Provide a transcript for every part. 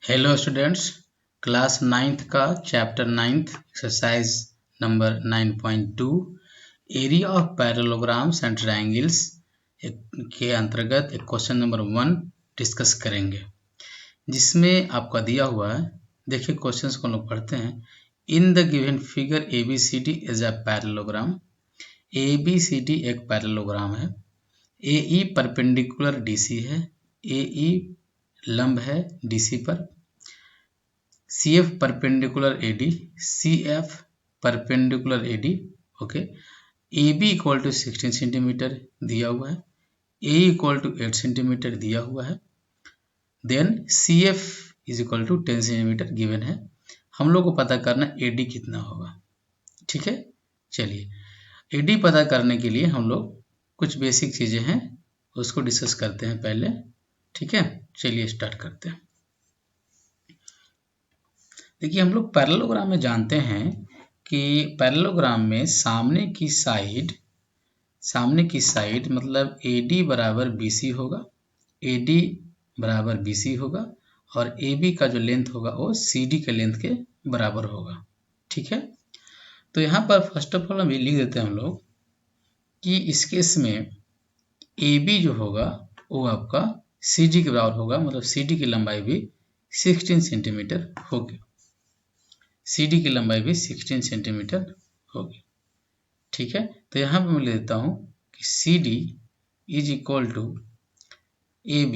Hello students, class 9th का chapter 9th exercise number 9.2 area of parallelograms and triangles के अंतर्गत एक question number 1 discuss करेंगे, जिसमें आपका दिया हुआ है। देखिए क्वेश्चंस को लोग पढ़ते हैं। In the given figure ABCD is a parallelogram. ABCD एक पैरेललोग्राम है। AE परपेंडिकुलर DC है। AE लंब है DC पर। CF perpendicular AD, CF perpendicular AD, okay. AB equal to 16 centimetre दिया हुआ है। AE इक्वल टू 8 सेंटीमीटर दिया हुआ है। Then CF is equal to 10 centimetre given है। हम लोग को पता करना AD कितना होगा, ठीक है। चलिए AD पता करने के लिए हम लोग कुछ बेसिक चीज़ें हैं उसको डिस्कस करते हैं पहले, ठीक है। चलिए स्टार्ट करते हैं। देखिए हम लोग पैरेललोग्राम में जानते हैं कि पैरेललोग्राम में सामने की साइड मतलब AD बराबर BC होगा, AD बराबर BC होगा और AB का जो लेंथ होगा वो CD के लेंथ के बराबर होगा, ठीक है। तो यहाँ पर फर्स्ट ऑफ ऑल हम ये लिख देते हैं हम लोग कि इस केस में AB जो होगा वो आपका CD के बराबर होगा, मतलब CD की लंबाई भी 16 सेंटीमीटर होगी। CD की लंबाई भी 16 सेंटीमीटर होगी, ठीक है। तो यहाँ पे मैं ले देता हूँ कि CD is equal to AB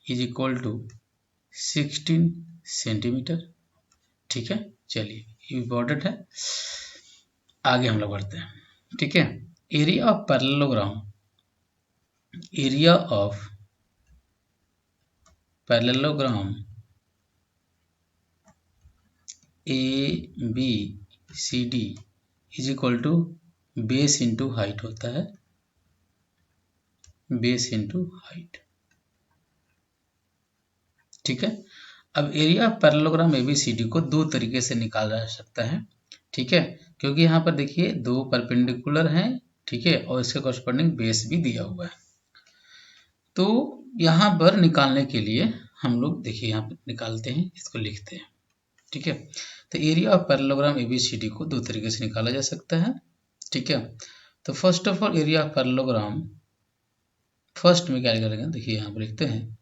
is equal to 16 centimetre, ठीक है। चलिए इम्पोर्टेंट है, आगे हम लोग बढ़ते हैं, ठीक है। Area of parallelogram, area of parallelogram ABCD is equal to base into height होता है, बेस इंटू हाइट, ठीक है। अब एरिया ऑफ पैरेललोग्राम ABCD को दो तरीके से निकाला जा सकता है, ठीक है, क्योंकि यहाँ पर देखिए दो परपेंडिकुलर हैं, ठीक है, और इसके कॉरस्पॉन्डिंग बेस भी दिया हुआ है। तो यहाँ पर निकालने के लिए हम लोग देखिए यहाँ पर निकालते हैं, इसको लिखते हैं, ठीक है। तो एरिया ऑफ पैरेललोग्राम ABCD को दो तरीके से निकाला जा सकता है, ठीक है। तो first of all area of parallelogram first में क्या करेंगे, देखिए यहाँ पर लिखते हैं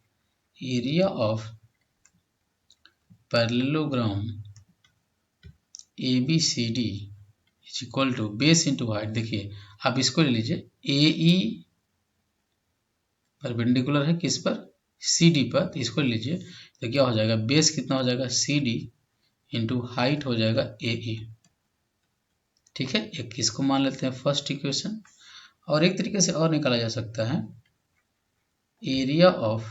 area of parallelogram ABCD is equal to base into height. देखिए आप इसको ले लीजिए, AE परपेंडिकुलर है किस पर, CD पर, तो इसको ले लीजिए तो क्या हो जाएगा, बेस कितना हो जाएगा CD इंटू हाइट हो जाएगा AE, ठीक है। एक इसको मान लेते हैं फर्स्ट इक्वेशन। और एक तरीके से और निकाला जा सकता है area of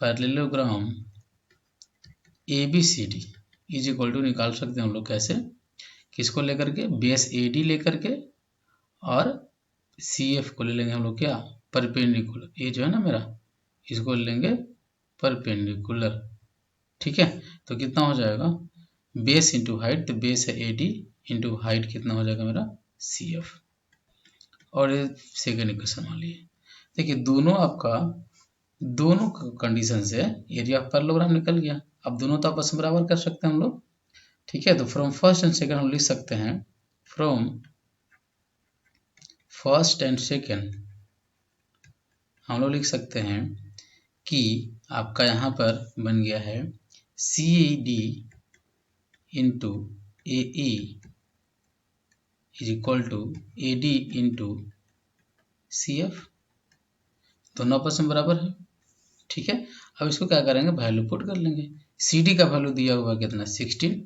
parallelogram ABCD is equal to निकाल सकते हैं हम लोग कैसे, किसको लेकर के, बेस AD लेकर के और CF को ले लेंगे हम लोग क्या, परपेंडिकुलर, ये जो है ना मेरा, इसको ले लेंगे परपेंडिकुलर, ठीक है। तो कितना हो जाएगा, बेस इंटू हाइट, तो बेस है AD इंटू हाइट कितना हो जाएगा मेरा CF। और सेकेंड इक्वेशन मान लीजिए, देखिए दोनों कंडीशन से एरिया ऑफ पैरेललोग्राम निकल गया। अब दोनों तो आपस में बराबर कर सकते हैं हम लोग, ठीक है। तो फ्रॉम फर्स्ट एंड सेकेंड हम लिख सकते हैं, फ्रॉम फर्स्ट एंड सेकेंड हम लोग लिख सकते हैं कि आपका यहाँ पर बन गया है CD into AE is equal to AD into CF, दोनों आपस में बराबर है, ठीक है। अब इसको क्या करेंगे, वैल्यू पुट कर लेंगे। CD का वैल्यू दिया हुआ है कितना 16,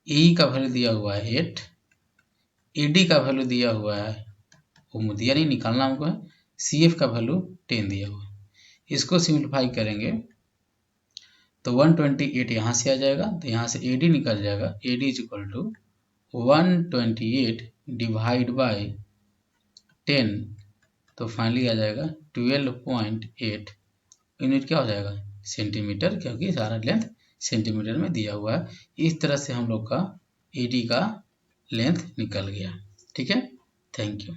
AE का वैल्यू दिया हुआ है 8, AD का वैल्यू दिया हुआ है, वो दिया नहीं, निकालना हमको है, CF का वैल्यू 10 दिया हुआ है। इसको सिंप्लीफाई करेंगे तो 128 यहाँ से आ जाएगा, तो यहाँ से AD निकल जाएगा, AD is equal to 128 divide by 10, तो फाइनली आ जाएगा 12.8 यूनिट, क्या हो जाएगा सेंटीमीटर, क्योंकि सारा लेंथ सेंटीमीटर में दिया हुआ है। इस तरह से हम लोग का AD का लेंथ निकल गया, ठीक है। Thank you.